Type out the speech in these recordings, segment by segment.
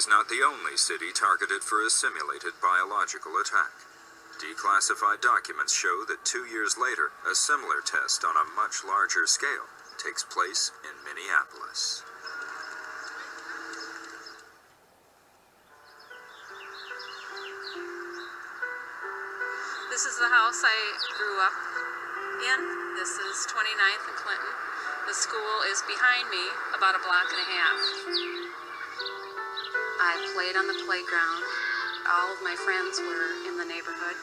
is not the only city targeted for a simulated biological attack. Declassified documents show that 2 years later, a similar test on a much larger scale takes place in Minneapolis. This is the house I grew up in. This is 29th and Clinton. The school is behind me, about a block and a half. I played on the playground. All of my friends were in the neighborhood.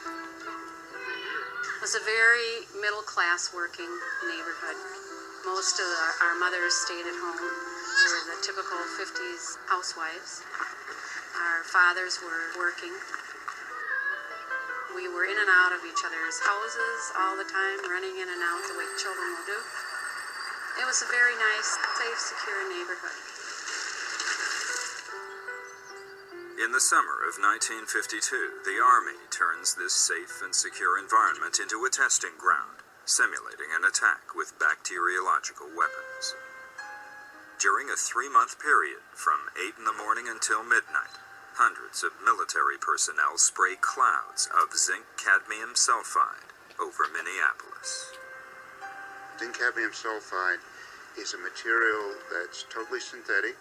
It was a very middle-class working neighborhood. Most of our mothers stayed at home. We were the typical 50s housewives. Our fathers were working. We were in and out of each other's houses all the time, running in and out the way children will do. It was a very nice, safe, secure neighborhood. In the summer of 1952, the Army turns this safe and secure environment into a testing ground, simulating an attack with bacteriological weapons. During a 3-month period, from 8 in the morning until midnight, hundreds of military personnel spray clouds of zinc cadmium sulfide over Minneapolis. Zinc cadmium sulfide is a material that's totally synthetic.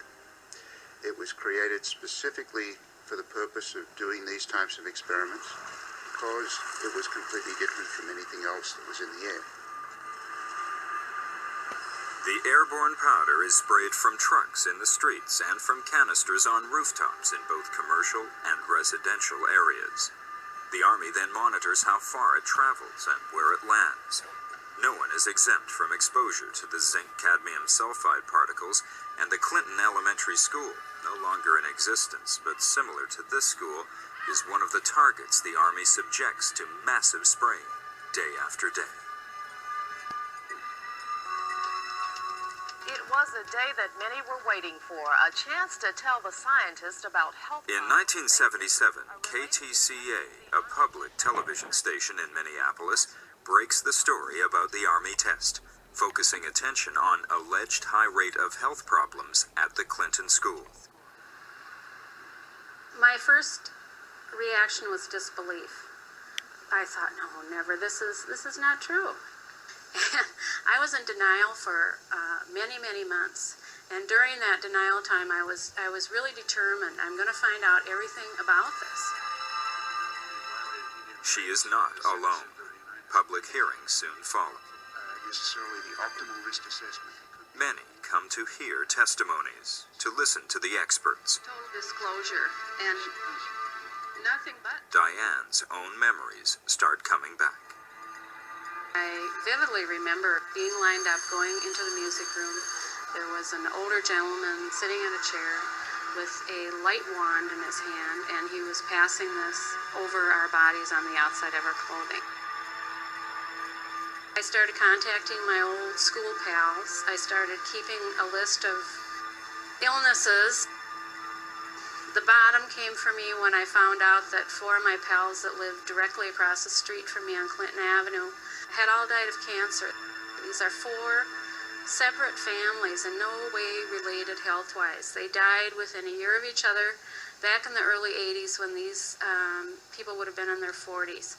It was created specifically for the purpose of doing these types of experiments because it was completely different from anything else that was in the air. The airborne powder is sprayed from trucks in the streets and from canisters on rooftops in both commercial and residential areas. The Army then monitors how far it travels and where it lands. No one is exempt from exposure to the zinc cadmium sulfide particles, and the Clinton Elementary School, no longer in existence but similar to this school, is one of the targets the Army subjects to massive spraying day after day. It was a day that many were waiting for, a chance to tell the scientists about health. In 1977, KTCA, a public television station in Minneapolis, breaks the story about the Army test, focusing attention on alleged high rate of health problems at the Clinton School. My first reaction was disbelief. I thought, no, never, this is not true. And I was in denial for many, many months. And during that denial time, I was really determined. I'm going to find out everything about this. She is not alone. Public hearings soon follow. Necessarily the optimal risk assessment. Many come to hear testimonies, to listen to the experts. Total disclosure and nothing but. Diane's own memories start coming back. I vividly remember being lined up, going into the music room. There was an older gentleman sitting in a chair with a light wand in his hand, and he was passing this over our bodies on the outside of our clothing. I started contacting my old school pals. I started keeping a list of illnesses. The bottom came for me when I found out that 4 of my pals that lived directly across the street from me on Clinton Avenue had all died of cancer. These are 4 separate families in no way related health-wise. They died within a year of each other back in the early 80s when these people would have been in their 40s.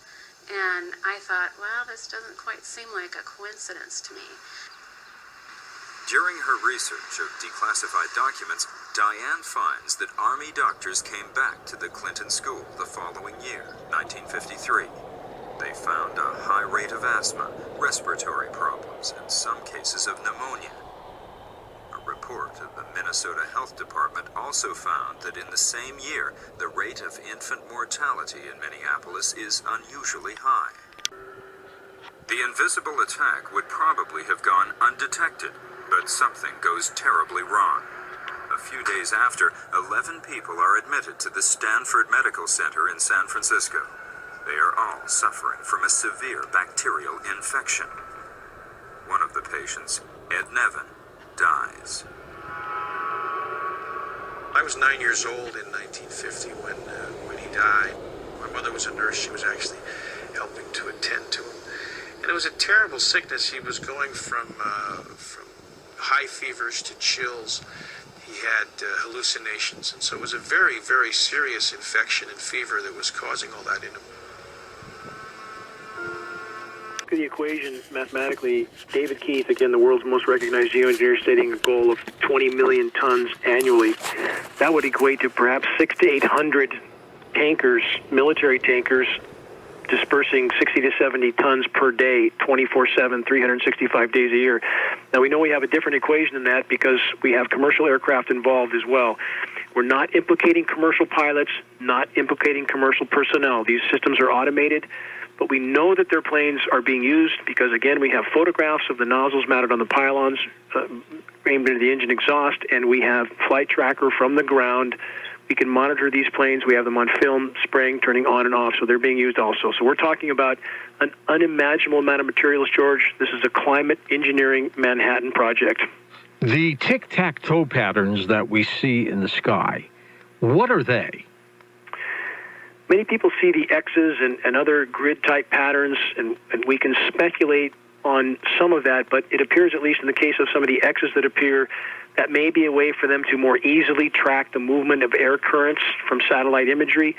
And I thought, well, this doesn't quite seem like a coincidence to me. During her research of declassified documents, Diane finds that Army doctors came back to the Clinton School the following year, 1953. They found a high rate of asthma, respiratory problems, and some cases of pneumonia. A report of the Minnesota Health Department also found that in the same year, the rate of infant mortality in Minneapolis is unusually high. The invisible attack would probably have gone undetected, but something goes terribly wrong. A few days after, 11 people are admitted to the Stanford Medical Center in San Francisco. They are all suffering from a severe bacterial infection. One of the patients, Ed Nevin, dies. I was 9 years old in 1950 when he died. My mother was a nurse. She was actually helping to attend to him. And it was a terrible sickness. He was going from high fevers to chills. He had hallucinations. And so it was a very, very serious infection and fever that was causing all that in him. The equation mathematically, David Keith, again, the world's most recognized geoengineer, stating a goal of 20 million tons annually. That would equate to perhaps 600 to 800 tankers, military tankers, dispersing 60 to 70 tons per day, 24/7, 365 days a year. Now, we know we have a different equation than that because we have commercial aircraft involved as well. We're not implicating commercial pilots, not implicating commercial personnel. These systems are automated, but we know that their planes are being used because, again, we have photographs of the nozzles mounted on the pylons aimed into the engine exhaust, and we have flight tracker from the ground. We can monitor these planes. We have them on film, spraying, turning on and off, so they're being used also. So we're talking about an unimaginable amount of materials, George. This is a climate engineering Manhattan project. The tic-tac-toe patterns that we see in the sky, what are they? Many people see the X's and other grid-type patterns, and we can speculate on some of that, but it appears, at least in the case of some of the X's that appear, that may be a way for them to more easily track the movement of air currents from satellite imagery.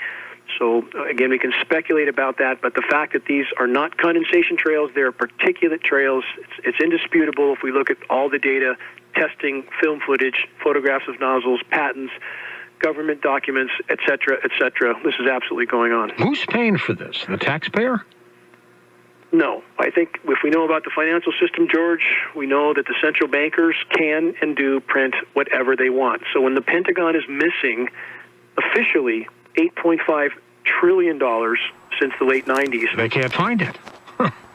So, again, we can speculate about that, but the fact that these are not condensation trails, they're particulate trails, it's indisputable if we look at all the data, testing, film footage, photographs of nozzles, patents, government documents, et cetera, et cetera. This is absolutely going on. Who's paying for this? The taxpayer? No. I think if we know about the financial system, George, we know that the central bankers can and do print whatever they want. So when the Pentagon is missing officially $8.5 trillion since the late 90s. They can't find it.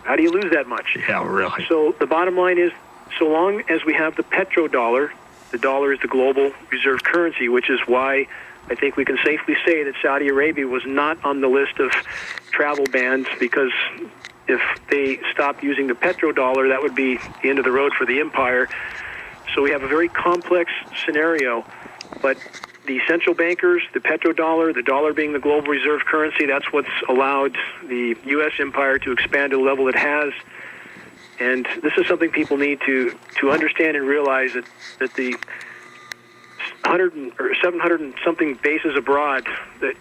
How do you lose that much? Yeah, really. So the bottom line is, so long as we have the petrodollar, the dollar is the global reserve currency, which is why I think we can safely say that Saudi Arabia was not on the list of travel bans, because if they stopped using the petrodollar, that would be the end of the road for the empire. So we have a very complex scenario, but the central bankers, the petrodollar, the dollar being the global reserve currency, that's what's allowed the U.S. empire to expand to the level it has. And this is something people need to understand and realize, that the 100 or 700 and something bases abroad that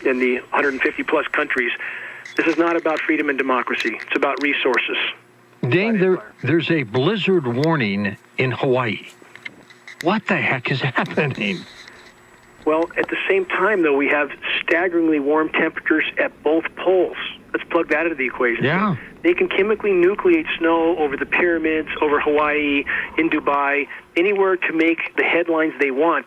in the 150 plus countries, this is not about freedom and democracy. It's about resources. Dane, there's a blizzard warning in Hawaii. What the heck is happening? Well, at the same time, though, we have staggeringly warm temperatures at both poles. Let's plug that into the equation. Yeah. They can chemically nucleate snow over the pyramids, over Hawaii, in Dubai, anywhere to make the headlines they want. But